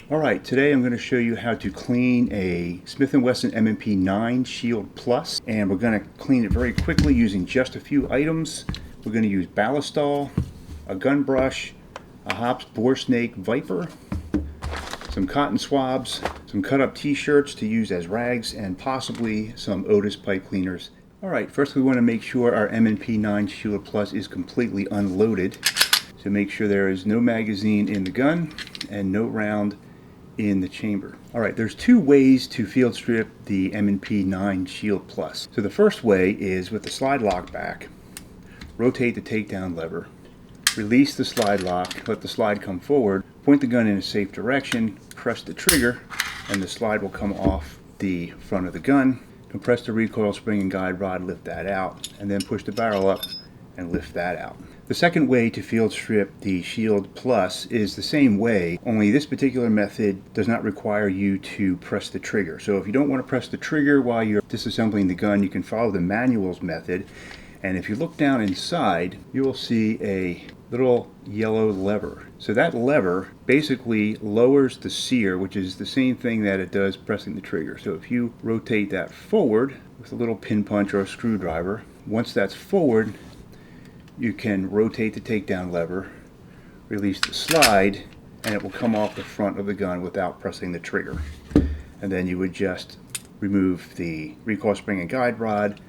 Alright, today I'm going to show you how to clean a Smith & Wesson M&P Shield Plus, and we're going to clean it very quickly using just a few items. We're going to use Ballistol, a gun brush, a Hoppes Boresnake Viper, some cotton swabs, some cut up t-shirts to use as rags, and possibly some Otis pipe cleaners. Alright, first we want to make sure our M&P Shield Plus is completely unloaded. So make sure there is no magazine in the gun and no round in the chamber. Alright, there's two ways to field strip the M&P Shield Plus. So the first way is with the slide lock back. Rotate the takedown lever. Release the slide lock, let the slide come forward, point the gun in a safe direction, press the trigger, and the slide will come off the front of the gun. Compress the recoil spring and guide rod, lift that out, and then push the barrel up and lift that out. The second way to field strip the Shield Plus is the same way, only this particular method does not require you to press the trigger. So if you don't want to press the trigger while you're disassembling the gun, you can follow the manual's method. And if you look down inside, you will see a little yellow lever. So that lever basically lowers the sear, which is the same thing that it does pressing the trigger. So if you rotate that forward with a little pin punch or a screwdriver, once that's forward, you can rotate the takedown lever, release the slide, and it will come off the front of the gun without pressing the trigger. And then you would just remove the recoil spring and guide rod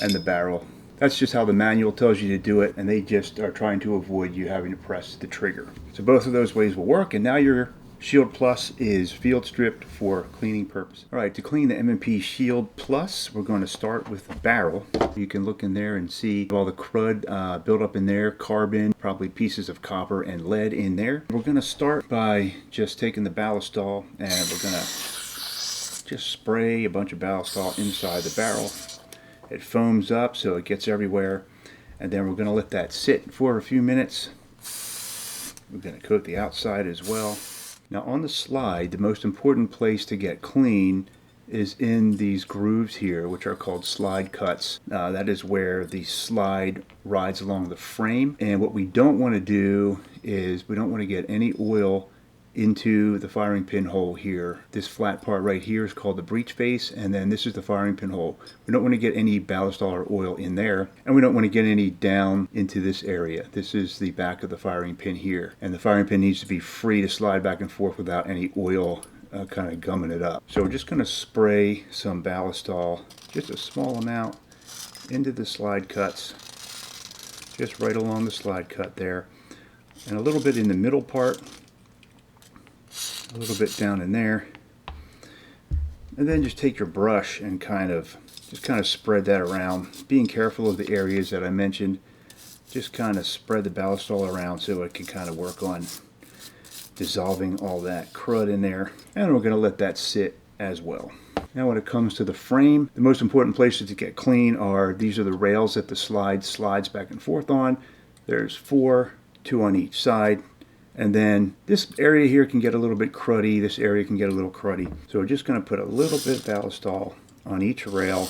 and the barrel. That's just how the manual tells you to do it, and they just are trying to avoid you having to press the trigger. So both of those ways will work, and now your Shield Plus is field stripped for cleaning purposes. Alright, to clean the M&P Shield Plus, we're going to start with the barrel. You can look in there and see all the crud built up in there, carbon, probably pieces of copper and lead in there. We're going to start by just taking the Ballistol, and we're going to just spray a bunch of Ballistol inside the barrel. It foams up so it gets everywhere, and then we're going to let that sit for a few minutes. We're going to coat the outside as well. Now on the slide, the most important place to get clean is in these grooves here, which are called slide cuts. That is where the slide rides along the frame. And what we don't want to do is we don't want to get any oil into the firing pin hole here. This flat part right here is called the breech face, and then this is the firing pin hole. We don't want to get any Ballistol or oil in there, and we don't want to get any down into this area. This is the back of the firing pin here, and the firing pin needs to be free to slide back and forth without any oil kind of gumming it up. So we're just going to spray some Ballistol, just a small amount, into the slide cuts, just right along the slide cut there, and a little bit in the middle part, a little bit down in there, and then just take your brush and kind of spread that around, being careful of the areas that I mentioned. Just kind of spread the Ballistol around so it can kind of work on dissolving all that crud in there, and we're going to let that sit as well. Now when it comes to the frame, the most important places to get clean are, these are the rails that the slide slides back and forth on. There's 4, 2 on each side. And then this area here can get a little bit cruddy, this area can get a little cruddy. So we're just going to put a little bit of Ballistol on each rail.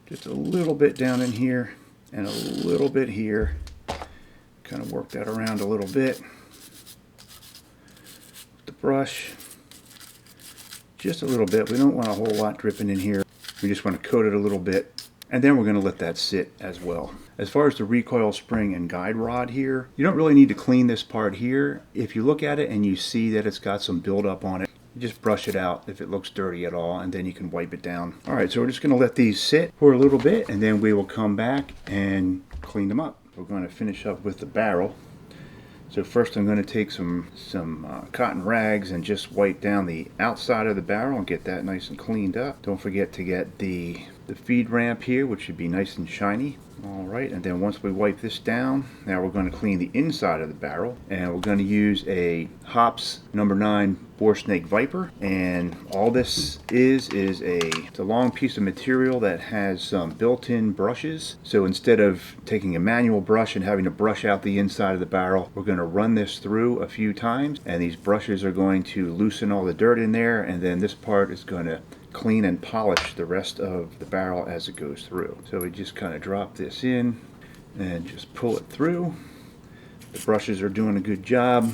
Just a little bit down in here and a little bit here. Kind of work that around a little bit. With the brush, just a little bit. We don't want a whole lot dripping in here. We just want to coat it a little bit. And then we're going to let that sit as well. As far as the recoil spring and guide rod here, you don't really need to clean this part here. If you look at it and you see that it's got some buildup on it, just brush it out if it looks dirty at all, and then you can wipe it down. Alright, so we're just going to let these sit for a little bit, and then we will come back and clean them up. We're going to finish up with the barrel. So first I'm going to take some cotton rags and just wipe down the outside of the barrel and get that nice and cleaned up. Don't forget to get the feed ramp here, which should be nice and shiny. Alright, and then once we wipe this down, now we're going to clean the inside of the barrel, and we're going to use a Hoppes No. 9 Boresnake Viper, and all this is it's a long piece of material that has some built-in brushes. So instead of taking a manual brush and having to brush out the inside of the barrel, we're going to run this through a few times, and these brushes are going to loosen all the dirt in there, and then this part is going to clean and polish the rest of the barrel as it goes through. So we just kind of drop this in and just pull it through. The brushes are doing a good job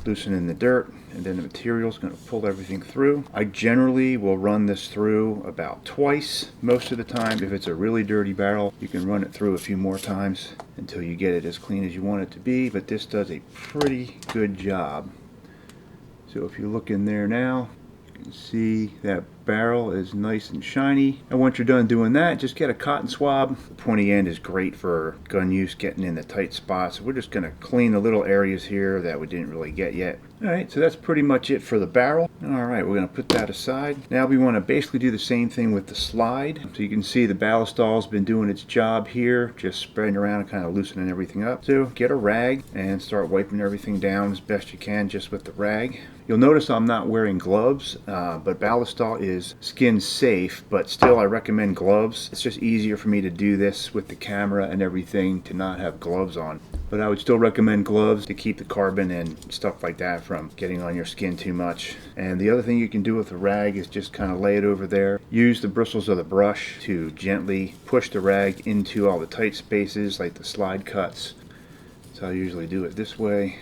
loosening the dirt, and then the material is going to pull everything through. I generally will run this through about twice most of the time. If it's a really dirty barrel, you can run it through a few more times until you get it as clean as you want it to be, but this does a pretty good job. So if you look in there now, you can see that barrel is nice and shiny. And once you're done doing that, just get a cotton swab. The pointy end is great for gun use, getting in the tight spots. We're just going to clean the little areas here that we didn't really get yet. Alright, so that's pretty much it for the barrel. Alright, we're going to put that aside. Now we want to basically do the same thing with the slide. So you can see the Ballistol's been doing its job here, just spreading around and kind of loosening everything up. So get a rag and start wiping everything down as best you can just with the rag. You'll notice I'm not wearing gloves, but Ballistol is skin safe, but still I recommend gloves. It's just easier for me to do this with the camera and everything to not have gloves on. But I would still recommend gloves to keep the carbon and stuff like that from getting on your skin too much. And the other thing you can do with the rag is just kind of lay it over there. Use the bristles of the brush to gently push the rag into all the tight spaces like the slide cuts. So I usually do it this way.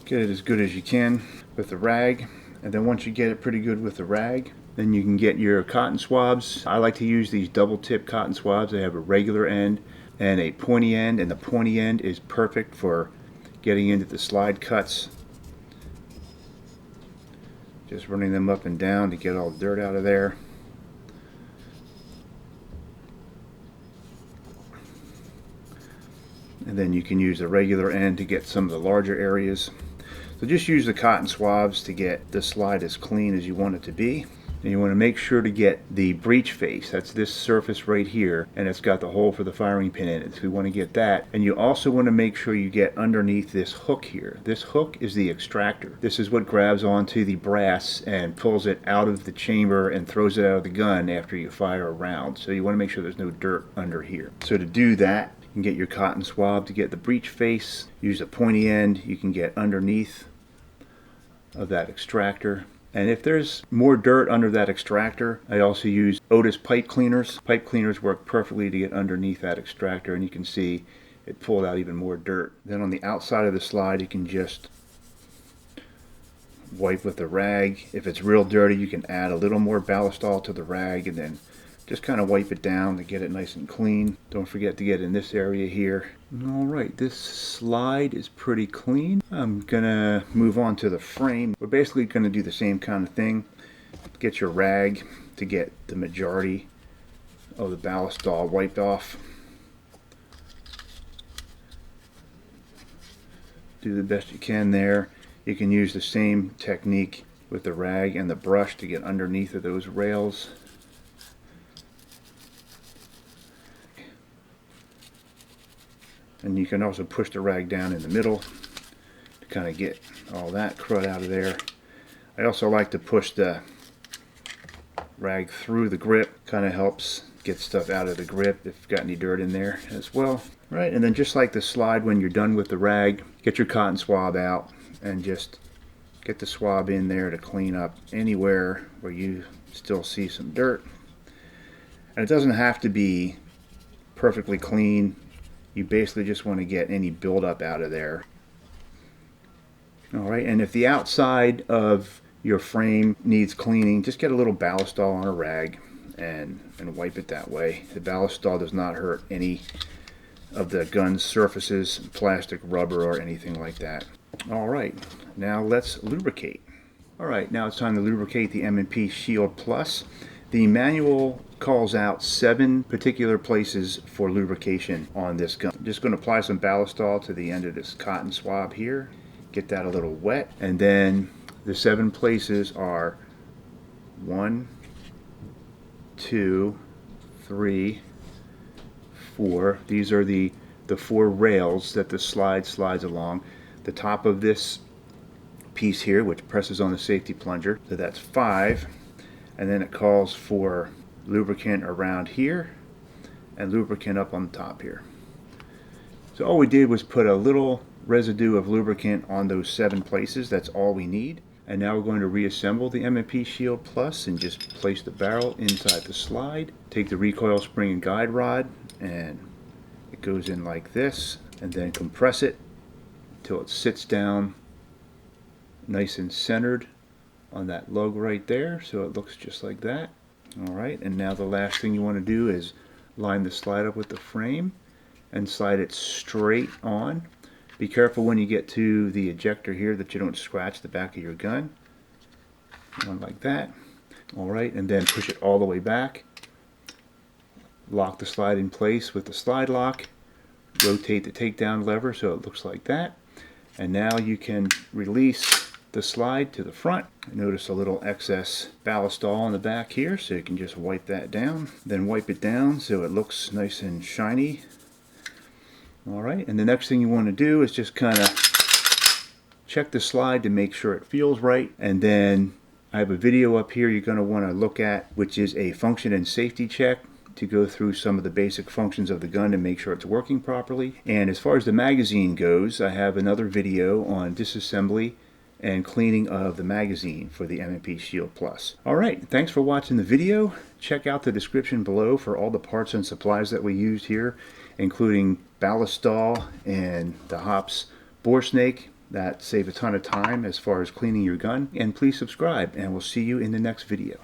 Get it as good as you can with the rag, and then once you get it pretty good with the rag, then you can get your cotton swabs. I like to use these double tip cotton swabs. They have a regular end and a pointy end, and the pointy end is perfect for getting into the slide cuts. Just running them up and down to get all the dirt out of there. And then you can use the regular end to get some of the larger areas. So just use the cotton swabs to get the slide as clean as you want it to be. And you want to make sure to get the breech face. That's this surface right here, and it's got the hole for the firing pin in it. So we want to get that. And you also want to make sure you get underneath this hook here. This hook is the extractor. This is what grabs onto the brass and pulls it out of the chamber and throws it out of the gun after you fire a round. So you want to make sure there's no dirt under here. So to do that, you can get your cotton swab to get the breech face. Use a pointy end. You can get underneath of that extractor. And if there's more dirt under that extractor, I also use Otis pipe cleaners. Pipe cleaners work perfectly to get underneath that extractor, and you can see it pulled out even more dirt. Then on the outside of the slide, you can just wipe with the rag. If it's real dirty, you can add a little more Ballistol to the rag and then just kind of wipe it down to get it nice and clean. Don't forget to get in this area here. Alright, this slide is pretty clean. I'm gonna move on to the frame. We're basically gonna do the same kind of thing. Get your rag to get the majority of the Ballistol wiped off. Do the best you can there. You can use the same technique with the rag and the brush to get underneath of those rails. And you can also push the rag down in the middle to kind of get all that crud out of there. I also like to push the rag through the grip. Kind of helps get stuff out of the grip if you've got any dirt in there as well. Right, and then just like the slide, when you're done with the rag, get your cotton swab out and just get the swab in there to clean up anywhere where you still see some dirt. And it doesn't have to be perfectly clean. You basically just want to get any buildup out of there. Alright, and if the outside of your frame needs cleaning, just get a little Ballistol on a rag and wipe it that way. The Ballistol does not hurt any of the gun's surfaces, plastic, rubber, or anything like that. Alright, now let's lubricate. Alright, now it's time to lubricate the M&P Shield Plus. The manual calls out 7 particular places for lubrication on this gun. I'm just going to apply some Ballistol to the end of this cotton swab here. Get that a little wet. And then the 7 places are 1, 2, 3, 4. These are the 4 rails that the slide slides along. The top of this piece here, which presses on the safety plunger. So that's 5. And then it calls for lubricant around here and lubricant up on the top here. So all we did was put a little residue of lubricant on those 7 places. That's all we need. And now we're going to reassemble the M&P Shield Plus and just place the barrel inside the slide. Take the recoil spring and guide rod, and it goes in like this, and then compress it until it sits down nice and centered on that lug right there, so it looks just like that. Alright, and now the last thing you want to do is line the slide up with the frame and slide it straight on. Be careful when you get to the ejector here that you don't scratch the back of your gun. One like that. Alright, and then push it all the way back. Lock the slide in place with the slide lock. Rotate the takedown lever so it looks like that. And now you can release the slide to the front. Notice a little excess Ballistol on the back here, so you can just wipe that down. Then wipe it down so it looks nice and shiny. Alright, and the next thing you want to do is just kind of check the slide to make sure it feels right. And then I have a video up here you're going to want to look at, which is a function and safety check to go through some of the basic functions of the gun and make sure it's working properly. And as far as the magazine goes, I have another video on disassembly and cleaning of the magazine for the M&P Shield Plus. Alright, thanks for watching the video. Check out the description below for all the parts and supplies that we used here, including Ballistol and the Hoppes Boresnake. That save a ton of time as far as cleaning your gun. And please subscribe, and we'll see you in the next video.